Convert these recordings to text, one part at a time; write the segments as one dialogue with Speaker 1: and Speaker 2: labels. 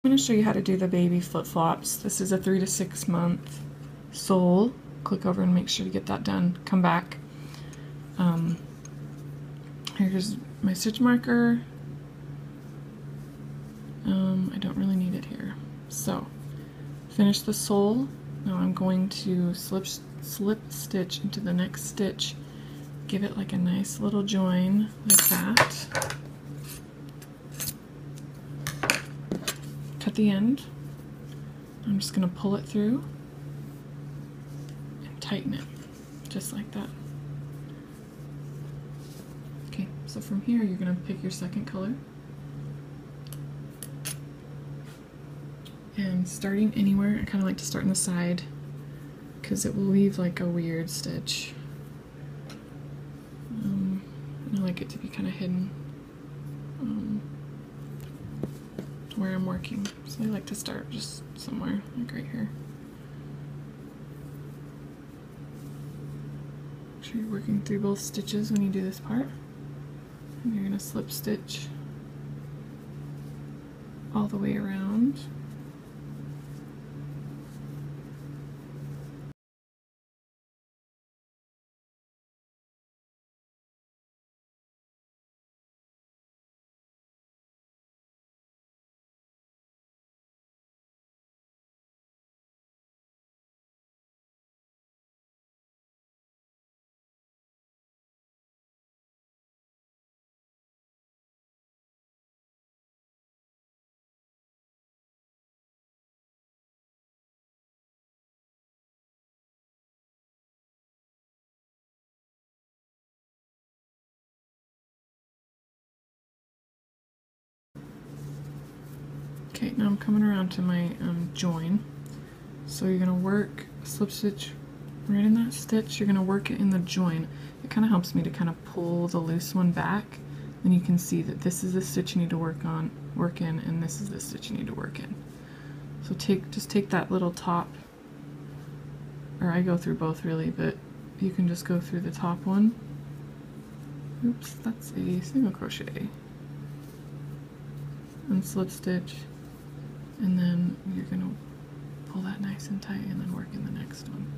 Speaker 1: I'm going to show you how to do the baby flip-flops. This is a 3 to 6 month sole. Click over and make sure to get that done. Come back. Here's my stitch marker. I don't really need it here. So, finish the sole. Now I'm going to slip stitch into the next stitch. Give it like a nice little join like that. Cut the end. I'm just going to pull it through and tighten it just like that. Okay, so from here you're going to pick your second color. And starting anywhere, I kind of like to start on the side because it will leave like a weird stitch. I like it to be kind of hidden where I'm working. So I like to start just somewhere, like right here. Make sure you're working through both stitches when you do this part. And you're going to slip stitch all the way around. Okay, now I'm coming around to my join. So you're going to work slip stitch right in that stitch. You're going to work it in the join. It kind of helps me to kind of pull the loose one back. Then you can see that this is the stitch you need to work in, and this is the stitch you need to work in. So just take that little top, or I go through both really, but you can just go through the top one. Oops, that's a single crochet. And slip stitch. And then you're going to pull that nice and tight and then work in the next one.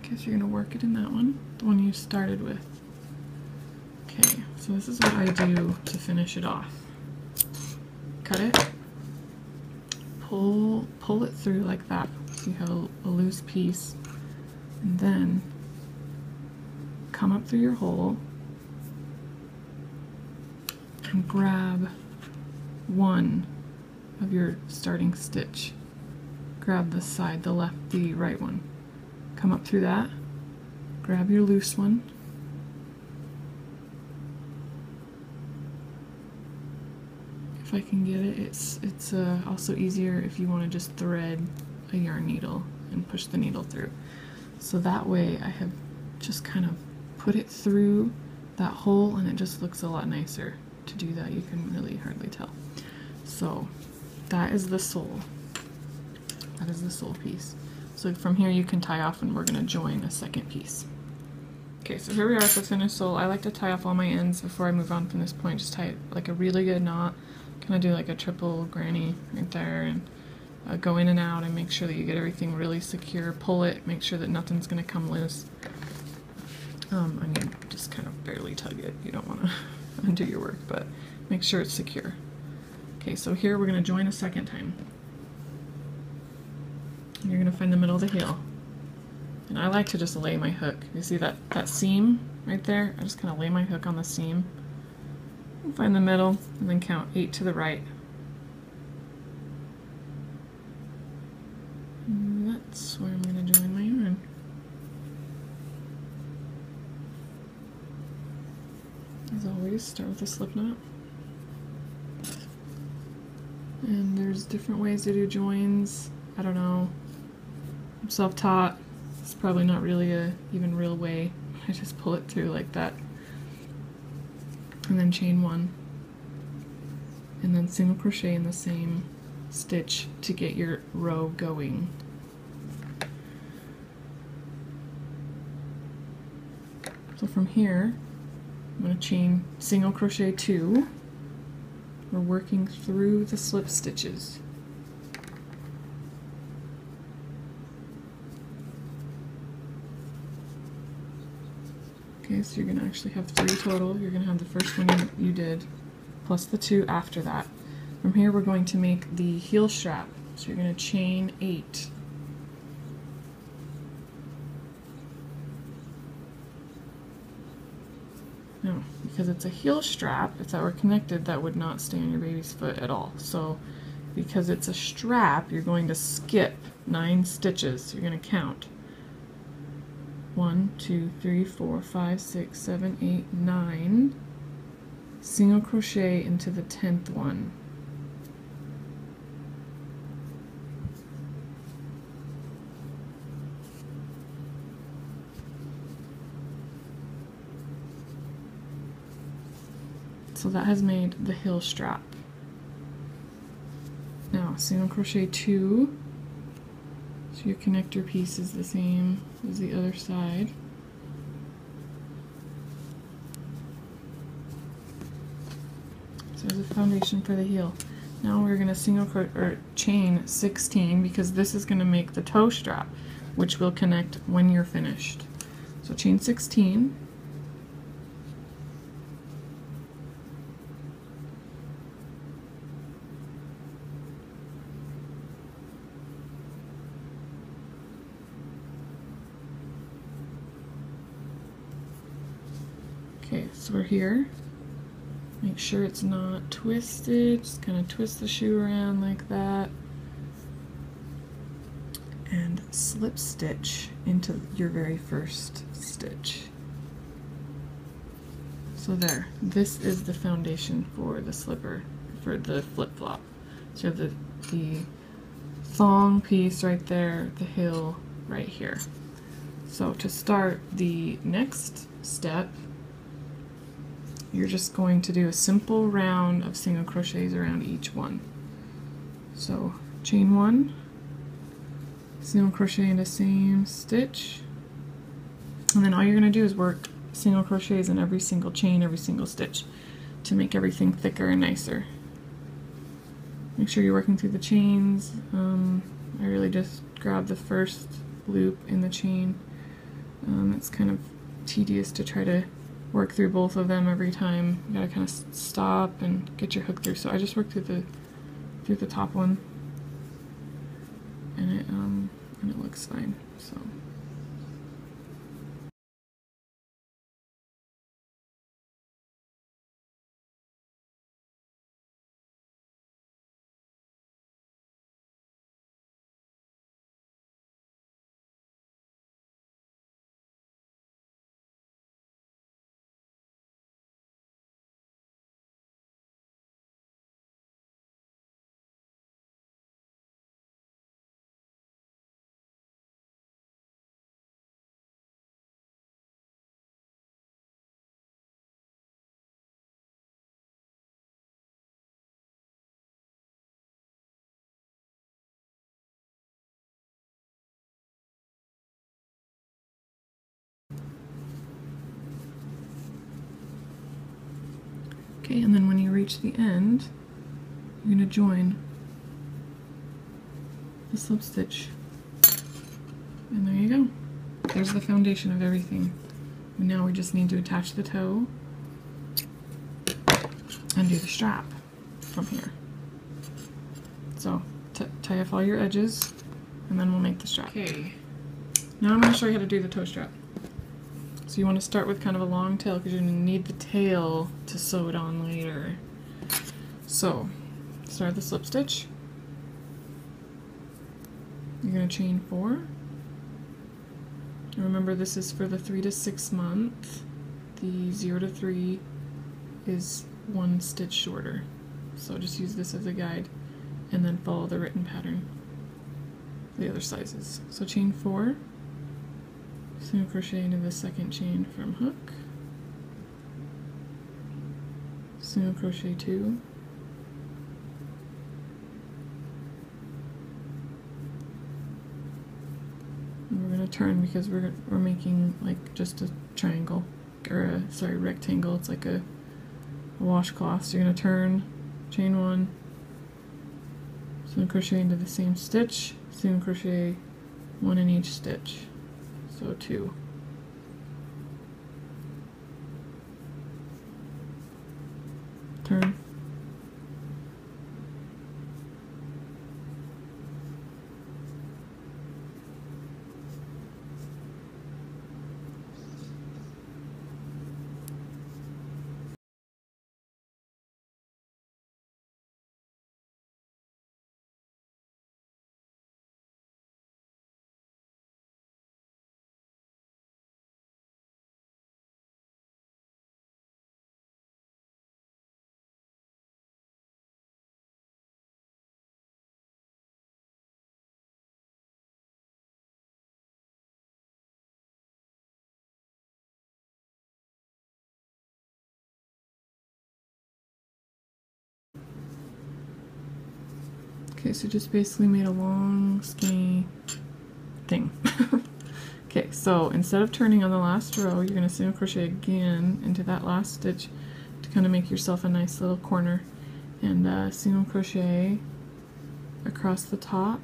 Speaker 1: Okay, so you're going to work it in that one, the one you started with. Okay, so this is what I do to finish it off. Cut it, pull it through like that, so you have a loose piece, and then come up through your hole and grab one of your starting stitch. Grab the side, the right one. Come up through that, grab your loose one, if I can get it. It's also easier if you want to just thread a yarn needle and push the needle through. So that way I have just kind of put it through that hole, and it just looks a lot nicer to do that. You can really hardly tell. So that is the sole. That is the sole piece. So from here you can tie off, and we're going to join a second piece. Okay, so here we are with the finished sole. I like to tie off all my ends before I move on from this point. Just tie it like a really good knot. Kind of do like a triple granny right there, and go in and out and make sure that you get everything really secure. Pull it, make sure that nothing's going to come loose. I mean, just kind of barely tug it. You don't want to undo your work, but make sure it's secure. Okay, so here we're going to join a second time. And you're going to find the middle of the heel. And I like to just lay my hook. You see that seam right there? I just kind of lay my hook on the seam. And find the middle, and then count 8 to the right. And that's where I'm going to join my yarn. As always, start with a slip knot. And there's different ways to do joins. I don't know. I'm self-taught, It's probably not really a even real way. I just pull it through like that. And then chain 1. And then single crochet in the same stitch to get your row going. So from here, I'm going to chain single crochet 2. We're working through the slip stitches. Okay, so you're going to actually have 3 total. You're going to have the first one you did, plus the 2 after that. From here we're going to make the heel strap. So you're going to chain 8. Now, because it's a heel strap, if that were connected, that would not stay on your baby's foot at all. So because it's a strap, you're going to skip 9 stitches. You're going to count 1, 2, 3, 4, 5, 6, 7, 8, 9. Single crochet into the 10th one. So that has made the heel strap. Now single crochet 2, so your connector piece is the same as the other side. So there's a foundation for the heel. Now we're going to chain 16 because this is going to make the toe strap, which will connect when you're finished. So chain 16. Okay, so we're here. Make sure it's not twisted. Just kind of twist the shoe around like that. And slip stitch into your very first stitch. So there. This is the foundation for the slipper, for the flip-flop. So you have the thong piece right there, the heel right here. So to start the next step, you're just going to do a simple round of single crochets around each one. So chain 1, single crochet in the same stitch, and then all you're going to do is work single crochets in every single chain, every single stitch to make everything thicker and nicer. Make sure you're working through the chains. I really just grab the first loop in the chain. It's kind of tedious to try to work through both of them every time. You gotta kind of stop and get your hook through. So I just work through the top one, and it looks fine. So. Okay, and then when you reach the end, you're going to join the slip stitch. And there you go. There's the foundation of everything. And now we just need to attach the toe and do the strap from here. So tie off all your edges, and then we'll make the strap. Okay, now I'm going to show you how to do the toe strap. So you want to start with kind of a long tail because you're going to need the tail to sew it on later. So start the slip stitch. You're going to chain 4. And remember, this is for the 3 to 6 month. The 0 to 3 is 1 stitch shorter. So just use this as a guide and then follow the written pattern for the other sizes. So chain 4. single crochet into the second chain from hook, single crochet 2, and we're going to turn because we're making like just a triangle, or a, sorry, rectangle. It's like a washcloth. So you're going to turn, chain 1, single crochet into the same stitch, single crochet 1 in each stitch, so 2. Turn, okay, so just basically made a long skinny thing. Okay, so instead of turning on the last row, you're going to single crochet again into that last stitch to kind of make yourself a nice little corner, and single crochet across the top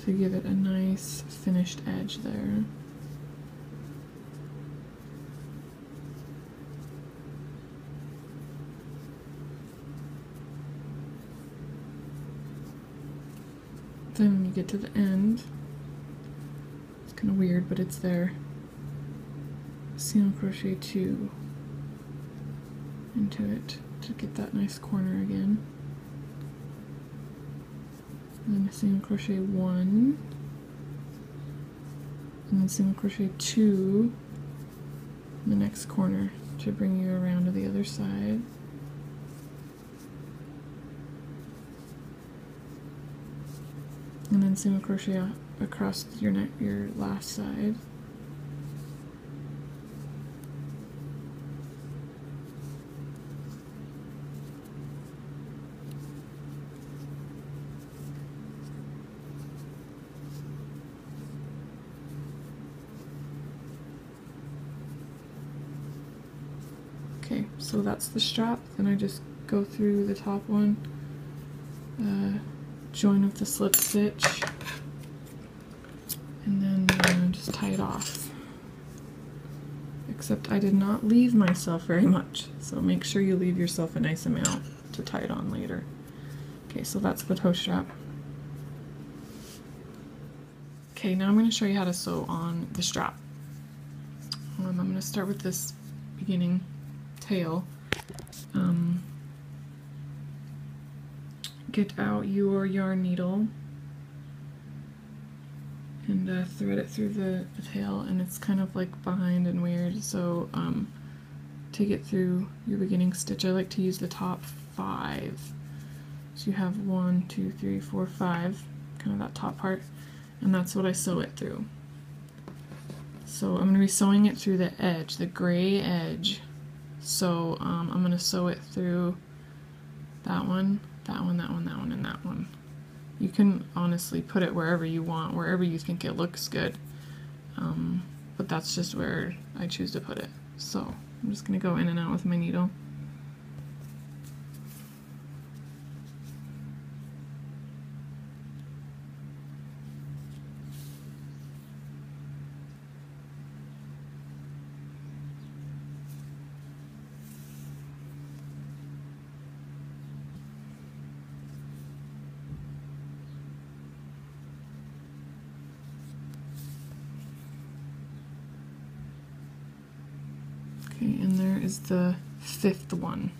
Speaker 1: to give it a nice finished edge there. Then when you get to the end, it's kind of weird, but it's there. Single crochet 2 into it to get that nice corner again. And then a single crochet 1, and then single crochet 2 in the next corner to bring you around to the other side. And then single crochet across your last side. Okay, so that's the strap. Then I just go through the top one, join with the slip stitch, and then just tie it off. Except I did not leave myself very much, so make sure you leave yourself a nice amount to tie it on later. Okay, so that's the toe strap. Okay, now I'm going to show you how to sew on the strap. I'm going to start with this beginning tail. Get out your yarn needle and thread it through the tail, and it's kind of like behind and weird, so to get through your beginning stitch I like to use the top 5. So you have 1, 2, 3, 4, 5, kind of that top part, and that's what I sew it through. So I'm going to be sewing it through the edge, the gray edge. So I'm going to sew it through that one, that one, that one, that one, and that one. You can honestly put it wherever you want, wherever you think it looks good, but that's just where I choose to put it. So I'm just going to go in and out with my needle. Okay, and there is the 5th one.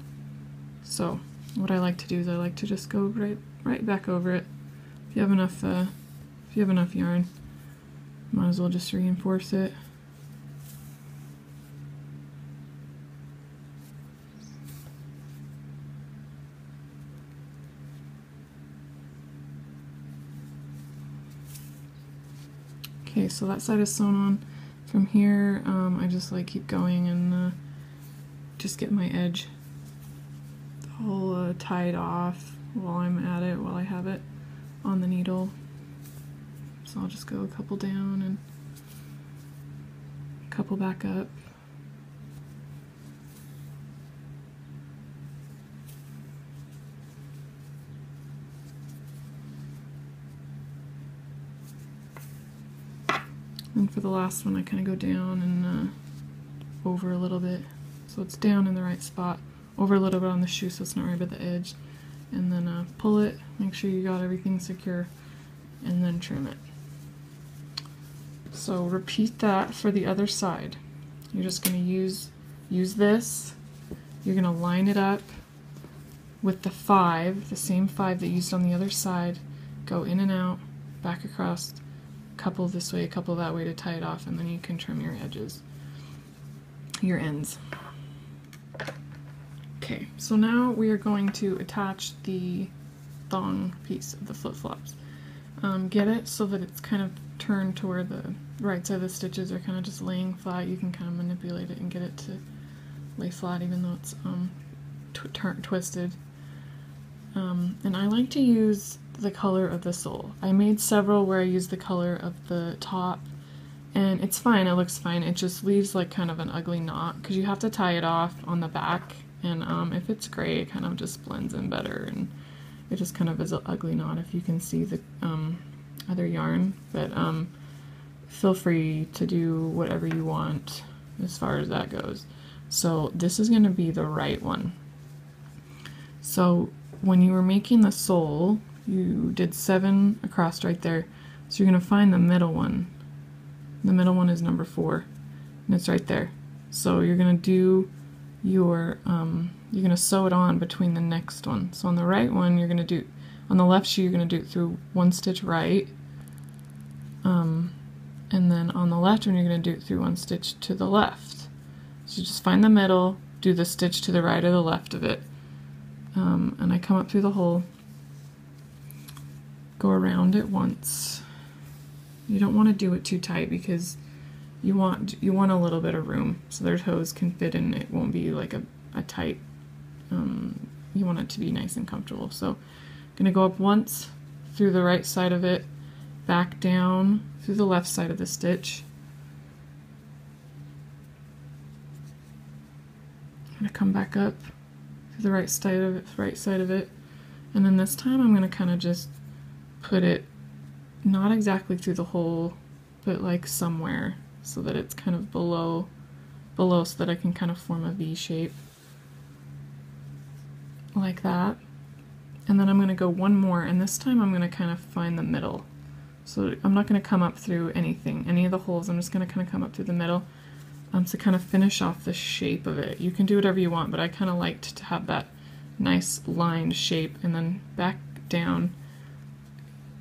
Speaker 1: So what I like to do is I like to just go right back over it. If you have enough yarn, might as well just reinforce it. Okay, so that side is sewn on. From here, I just like keep going and just get my edge all tied off while I'm at it, while I have it on the needle. So I'll just go a couple down and a couple back up. And for the last one, I kind of go down and over a little bit, so it's down in the right spot, over a little bit on the shoe so it's not right at the edge, and then pull it, make sure you got everything secure, and then trim it. So repeat that for the other side. You're just going to use this, you're going to line it up with the 5, the same 5 that you used on the other side, go in and out, back across, couple this way, a couple that way to tie it off, and then you can trim your edges, your ends. Okay, so now we are going to attach the thong piece of the flip-flops. Get it so that it's kind of turned to where the right side of the stitches are kind of just laying flat. You can kind of manipulate it and get it to lay flat even though it's twisted. And I like to use the color of the sole. I made several where I used the color of the top, and it's fine, it looks fine, it just leaves like kind of an ugly knot because you have to tie it off on the back, and if it's gray it kind of just blends in better, and it just kind of is an ugly knot if you can see the other yarn, but feel free to do whatever you want as far as that goes. So this is going to be the right one. So when you were making the sole, you did 7 across right there, so you're going to find the middle one. The middle one is number 4, and it's right there. So you're going to do your, you're going to sew it on between the next one. So on the right one, you're going to do, on the left shoe, you're going to do it through 1 stitch right, and then on the left one, you're going to do it through 1 stitch to the left. So just find the middle, do the stitch to the right or the left of it, and I come up through the hole, go around it once. You don't want to do it too tight because you want a little bit of room so their toes can fit in. It won't be like a tight, you want it to be nice and comfortable. So I'm gonna go up once through the right side of it, back down through the left side of the stitch. I'm gonna come back up through the right side of it, and then this time I'm gonna kind of just put it not exactly through the hole, but like somewhere so that it's kind of below so that I can kind of form a V shape like that. And then I'm going to go one more, and this time I'm going to kind of find the middle. So I'm not going to come up through any of the holes. I'm just going to kind of come up through the middle to kind of finish off the shape of it. You can do whatever you want, but I kind of liked to have that nice lined shape, and then back down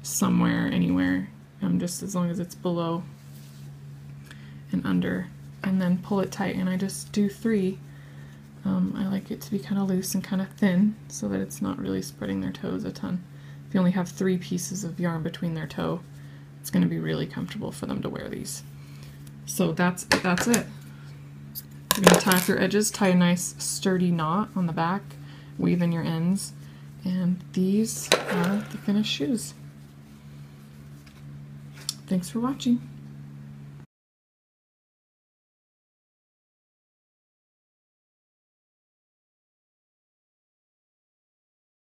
Speaker 1: somewhere, anywhere, just as long as it's below and under, and then pull it tight. And I just do 3. I like it to be kind of loose and kind of thin so that it's not really spreading their toes a ton. If you only have 3 pieces of yarn between their toe, it's going to be really comfortable for them to wear these. So that's it. You're going to tie off your edges, tie a nice sturdy knot on the back, weave in your ends, and these are the finished shoes. Thanks for watching.